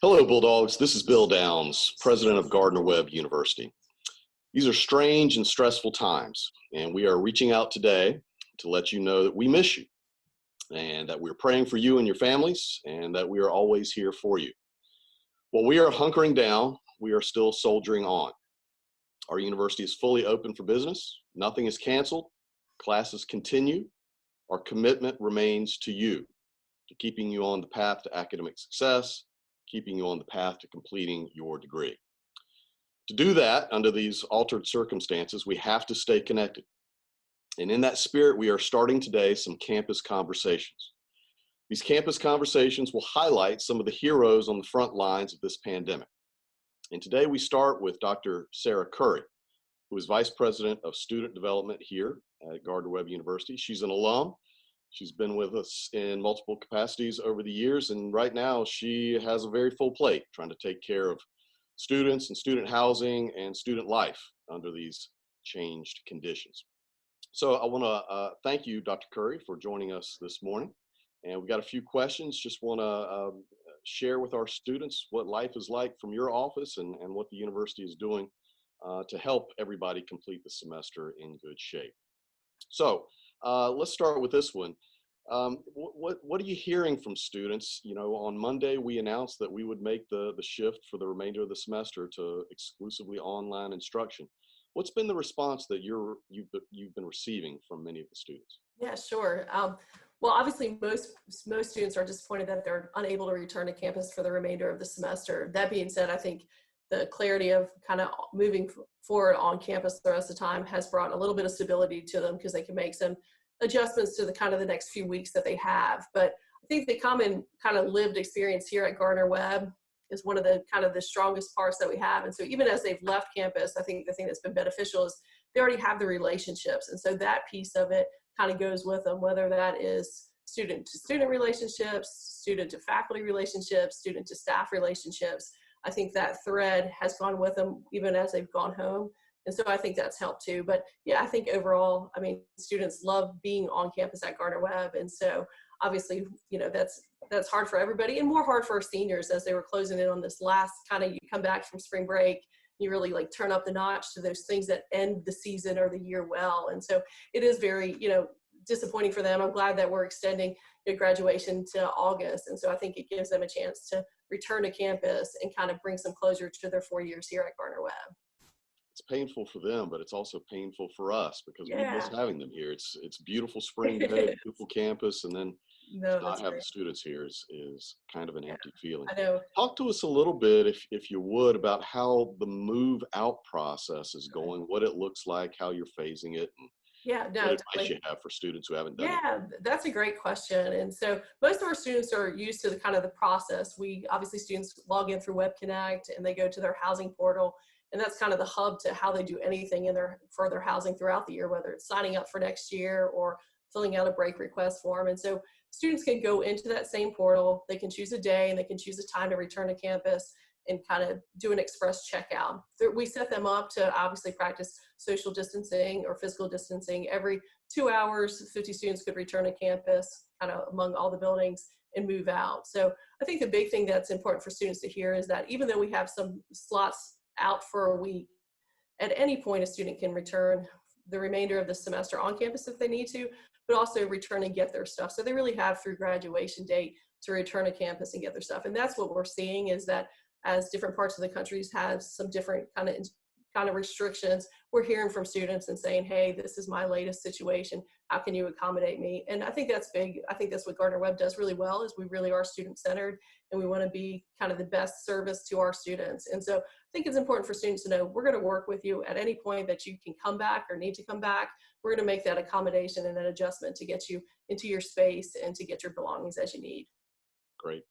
Hello, Bulldogs. This is Bill Downs, president of Gardner-Webb University. These are strange and stressful times, and we are reaching out today to let you know that we miss you and that we're praying for you and your families and that we are always here for you. While we are hunkering down, we are still soldiering on. Our university is fully open for business. Nothing is canceled. Classes continue. Our commitment remains to you, to keeping you on the path to academic success, keeping you on the path to completing your degree. To do that, under these altered circumstances, we have to stay connected. And in that spirit, we are starting today some campus conversations. These campus conversations will highlight some of the heroes on the front lines of this pandemic. And today we start with Dr. Sarah Curry, who is Vice President of Student Development here at Gardner-Webb University. She's an alum. She's been with us in multiple capacities over the years, and right now she has a very full plate trying to take care of students and student housing and student life under these changed conditions. So I want to thank you, Dr. Curry, for joining us this morning. And we've got a few questions. Just want to share with our students what life is like from your office and what the university is doing to help everybody complete the semester in good shape. So let's start with this one. What are you hearing from students? You know, on Monday we announced that we would make the shift for the remainder of the semester to exclusively online instruction. What's been the response that you've been receiving from many of the students? Yeah, sure. Well, obviously, most students are disappointed that they're unable to return to campus for the remainder of the semester. That being said, I think the clarity of kind of moving forward on campus the rest of the time has brought a little bit of stability to them because they can make some adjustments to the kind of the next few weeks that they have. But I think the common kind of lived experience here at Gardner-Webb is one of the kind of the strongest parts that we have. And so even as they've left campus, I think the thing that's been beneficial is they already have the relationships. And so that piece of it kind of goes with them, whether that is student to student relationships, student to faculty relationships, student to staff relationships. I think that thread has gone with them even as they've gone home. And so I think that's helped too. But yeah, I think overall, I mean, students love being on campus at Gardner-Webb. And so obviously, you know, that's hard for everybody and more hard for our seniors as they were closing in on this last kind of, you come back from spring break, you really like turn up the notch to those things that end the season or the year well. And so it is very, you know, disappointing for them. I'm glad that we're extending graduation to August. And so I think it gives them a chance to return to campus and kind of bring some closure to their 4 years here at Gardner-Webb. It's painful for them, but it's also painful for us because we miss having them here. It's beautiful spring day, beautiful campus, and then to not have the students here is kind of an empty feeling. I know. Talk to us a little bit, if you would, about how the move out process is going, what it looks like, how you're phasing it, and what advice you have for students who haven't done it. Yeah, that's a greght question. And so most of our students are used to the kind of the process. Obviously students log in through Web Connect and they go to their housing portal. And that's kind of the hub to how they do anything in for their housing throughout the year, whether it's signing up for next year or filling out a break request form. And so students can go into that same portal, they can choose a day and they can choose a time to return to campus and kind of do an express checkout. We set them up to obviously practice social distancing or physical distancing. Every 2 hours, 50 students could return to campus kind of among all the buildings and move out. So I think the big thing that's important for students to hear is that even though we have some slots out for a week, at any point a student can return the remainder of the semester on campus if they need to, but also return and get their stuff. So they really have through graduation date to return to campus and get their stuff. And that's what we're seeing is that as different parts of the country have some different kind of restrictions, we're hearing from students and saying, hey, this is my latest situation. How can you accommodate me? And I think that's big. I think that's what Gardner-Webb does really well is we really are student-centered and we want to be kind of the best service to our students. And so I think it's important for students to know we're going to work with you at any point that you can come back or need to come back. We're going to make that accommodation and that adjustment to get you into your space and to get your belongings as you need. Great.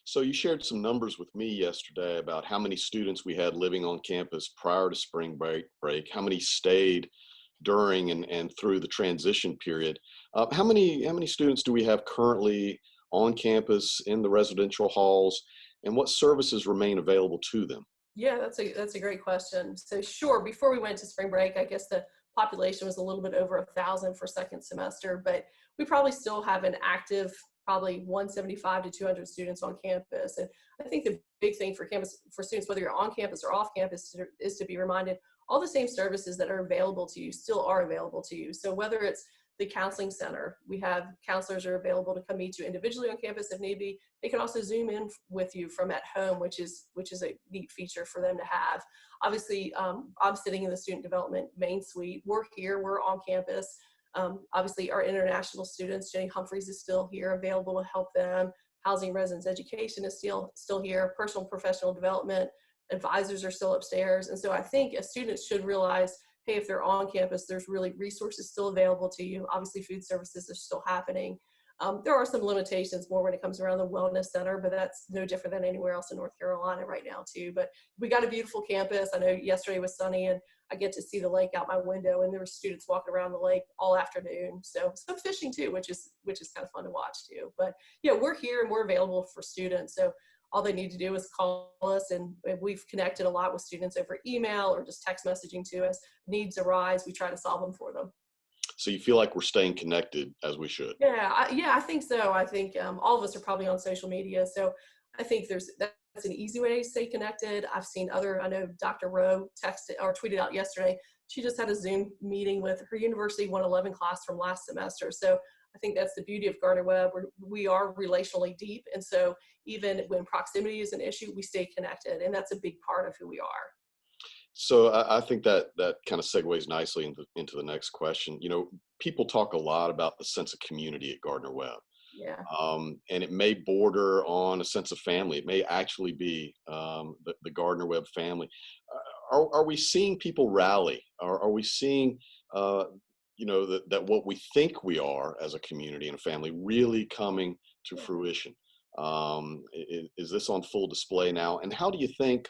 So you shared some numbers with me yesterday about how many students we had living on campus prior to spring break, how many stayed during and through the transition period. How many students do we have currently on campus in the residential halls, and what services remain available to them? Yeah, that's a great question. So sure, before we went to spring break, I guess the population was a little bit over 1,000 for second semester, but we probably still have an active probably 175 to 200 students on campus. And I think the big thing for campus, for students, whether you're on campus or off campus, is to be reminded all the same services that are available to you still are available to you. So whether it's the counseling center, we have counselors are available to come meet you individually on campus if need be. They can also Zoom in with you from at home, which is a neat feature for them to have. Obviously, I'm sitting in the student development main suite. We're here, we're on campus. Obviously, our international students, Jenny Humphreys is still here, available to help them. Housing Residence Education is still here. Personal and professional development advisors are still upstairs. And so I think students should realize, hey, if they're on campus, there's really resources still available to you. Obviously, food services are still happening. There are some limitations more when it comes around the wellness center, but that's no different than anywhere else in North Carolina right now too. But we got a beautiful campus. I know yesterday was sunny and I get to see the lake out my window, and there were students walking around the lake all afternoon. So some fishing too, which is kind of fun to watch too. But yeah, we're here and we're available for students. So all they need to do is call us, and we've connected a lot with students over email or just text messaging to us. Needs arise, we try to solve them for them. So you feel like we're staying connected as we should? Yeah, I think so. I think all of us are probably on social media, so I think that's an easy way to stay connected. I've seen I know Dr. Rowe texted or tweeted out yesterday, she just had a Zoom meeting with her University 111 class from last semester. So I think that's the beauty of Gardner Webb. We are relationally deep, and so even when proximity is an issue, we stay connected, and that's a big part of who we are. So I think that kind of segues nicely into the next question. You know, people talk a lot about the sense of community at Gardner Webb. Yeah. And it may border on a sense of family. It may actually be the Gardner Webb family. Are we seeing people rally? Are we seeing, you know, that what we think we are as a community and a family really coming to fruition? Is this on full display now? And how do you think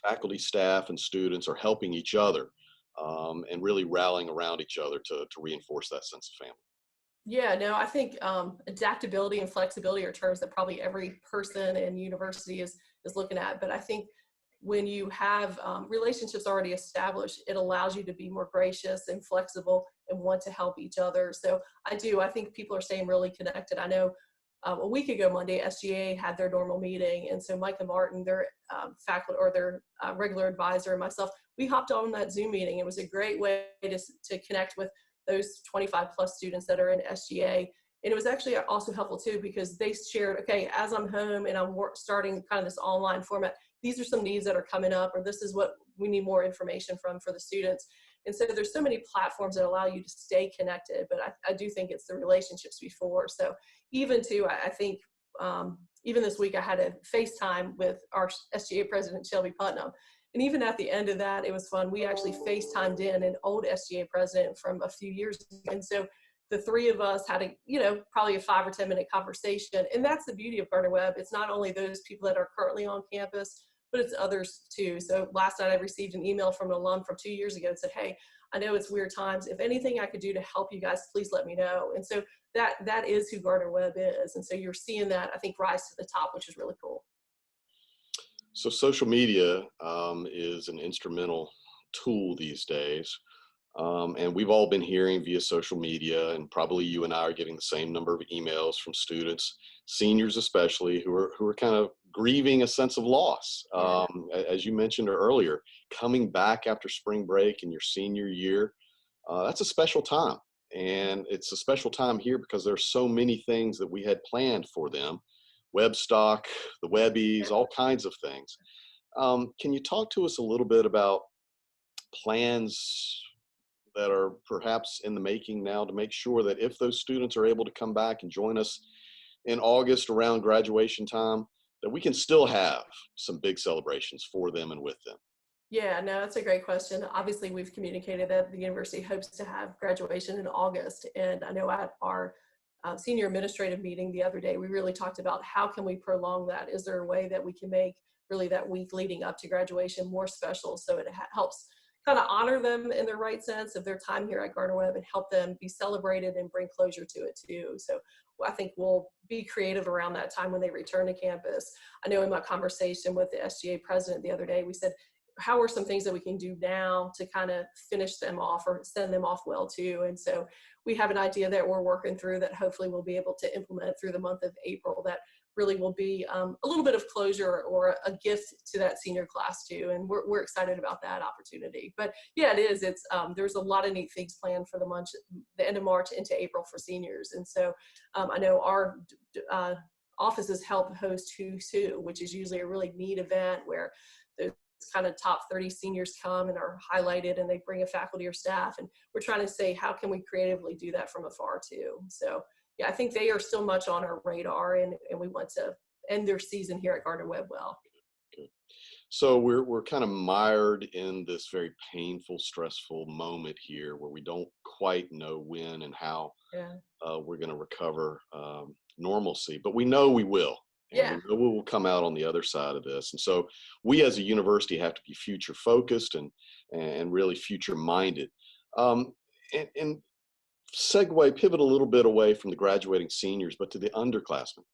faculty, staff, and students are helping each other and really rallying around each other to reinforce that sense of family? Yeah, no, I think adaptability and flexibility are terms that probably every person in university is looking at. But I think when you have relationships already established, it allows you to be more gracious and flexible and want to help each other. So I think people are staying really connected. I know a week ago Monday, SGA had their normal meeting, and so Micah Martin, their faculty or their regular advisor, and myself, we hopped on that Zoom meeting. It was a great way to connect with those 25 plus students that are in SGA. And it was actually also helpful too, because they shared, okay, as I'm home and I'm starting kind of this online format, these are some needs that are coming up, or this is what we need more information from for the students. And so there's so many platforms that allow you to stay connected, but I do think it's the relationships before. So even too, I think even this week I had a FaceTime with our SGA president, Shelby Putnam. And even at the end of that, it was fun. We actually FaceTimed in an old SGA president from a few years ago. And so the three of us had probably a 5 or 10 minute conversation. And that's the beauty of Gardner Webb. It's not only those people that are currently on campus, but it's others too. So last night I received an email from an alum from 2 years ago that said, hey, I know it's weird times. If anything I could do to help you guys, please let me know. And so that is who Gardner Webb is. And so you're seeing that, I think, rise to the top, which is really cool. So social media is an instrumental tool these days. And we've all been hearing via social media, and probably you and I are getting the same number of emails from students, seniors especially, who are kind of grieving a sense of loss. As you mentioned earlier, coming back after spring break in your senior year, that's a special time. And it's a special time here because there's so many things that we had planned for them. Webstock, the Webbies, all kinds of things. Can you talk to us a little bit about plans that are perhaps in the making now to make sure that if those students are able to come back and join us in August around graduation time, that we can still have some big celebrations for them and with them? Yeah, no, that's a great question. Obviously, we've communicated that the university hopes to have graduation in August. And I know at our senior administrative meeting the other day, we really talked about how can we prolong that? Is there a way that we can make really that week leading up to graduation more special, so it helps kind of honor them in the right sense of their time here at Gardner Webb and help them be celebrated and bring closure to it too. So I think we'll be creative around that time when they return to campus. I know in my conversation with the SGA president the other day, we said, how are some things that we can do now to kind of finish them off or send them off well too. And so we have an idea that we're working through that hopefully we'll be able to implement through the month of April that really will be a little bit of closure or a gift to that senior class too. And we're excited about that opportunity. But yeah, it is. It's there's a lot of neat things planned for the end of March into April for seniors. And so I know our offices help host Who's Who, which is usually a really neat event where those kind of top 30 seniors come and are highlighted, and they bring a faculty or staff. And we're trying to say, how can we creatively do that from afar too? So yeah, I think they are still much on our radar, and we want to end their season here at Gardner-Webb well. Good. So we're kind of mired in this very painful, stressful moment here where we don't quite know when and how Yeah. we're going to recover normalcy, but we know we will. And Yeah. we know we will come out on the other side of this. And so we as a university have to be future focused and really future minded. And pivot a little bit away from the graduating seniors, but to the underclassmen.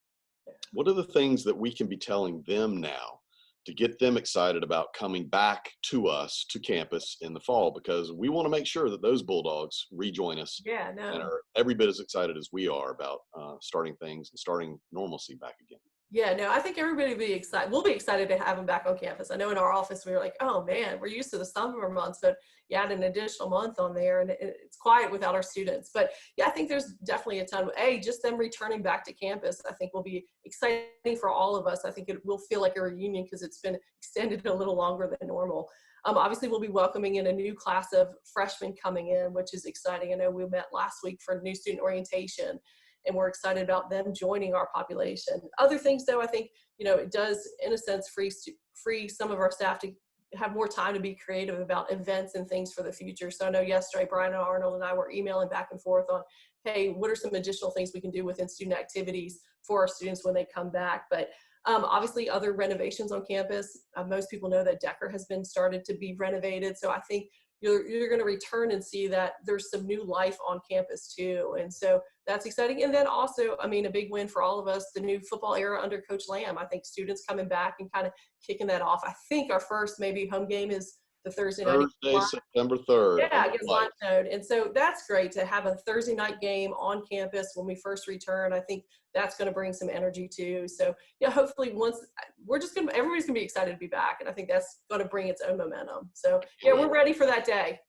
What are the things that we can be telling them now to get them excited about coming back to us to campus in the fall? Because we want to make sure that those Bulldogs rejoin us Yeah, and no. are every bit as excited as we are about starting things and starting normalcy back again. Yeah, no, I think everybody will be excited. We'll be excited to have them back on campus. I know in our office we were like, oh man, we're used to the summer months, but you add an additional month on there, and it's quiet without our students. But yeah, I think there's definitely a ton. Just them returning back to campus, I think will be exciting for all of us. I think it will feel like a reunion because it's been extended a little longer than normal. Obviously, we'll be welcoming in a new class of freshmen coming in, which is exciting. I know we met last week for new student orientation, and we're excited about them joining our population. Other things, though, I think, it does, in a sense, free some of our staff to have more time to be creative about events and things for the future. So I know yesterday, Brian and Arnold and I were emailing back and forth on, hey, what are some additional things we can do within student activities for our students when they come back? But obviously, other renovations on campus. Most people know that Decker has been started to be renovated. So I think you're going to return and see that there's some new life on campus too. And so that's exciting. And then also, I mean, a big win for all of us, the new football era under Coach Lamb. I think students coming back and kind of kicking that off. I think our first maybe home game is the Thursday night. Thursday, September 3rd. Yeah, against Limestone. And so that's great to have a Thursday night game on campus when we first return. I think that's going to bring some energy too. So yeah, hopefully everybody's going to be excited to be back. And I think that's going to bring its own momentum. So yeah, we're ready for that day.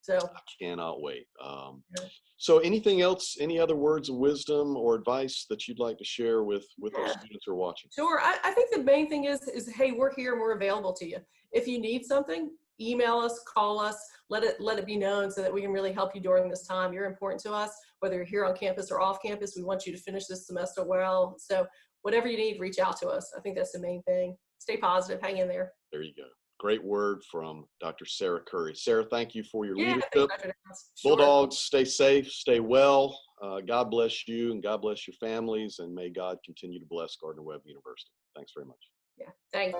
So I cannot wait. So anything else, any other words of wisdom or advice that you'd like to share with our students who are watching? Sure. I think the main thing is, hey, we're here and we're available to you. If you need something, email us, call us, let it be known so that we can really help you during this time. You're important to us, whether you're here on campus or off campus. We want you to finish this semester well. So whatever you need, reach out to us. I think that's the main thing. Stay positive, hang in there. There you go. Great word from Dr. Sarah Curry. Sarah, thank you for your leadership. Thanks, Dr. Sure. Bulldogs, stay safe, stay well. God bless you and God bless your families, and may God continue to bless Gardner-Webb University. Thanks very much. Yeah, thanks.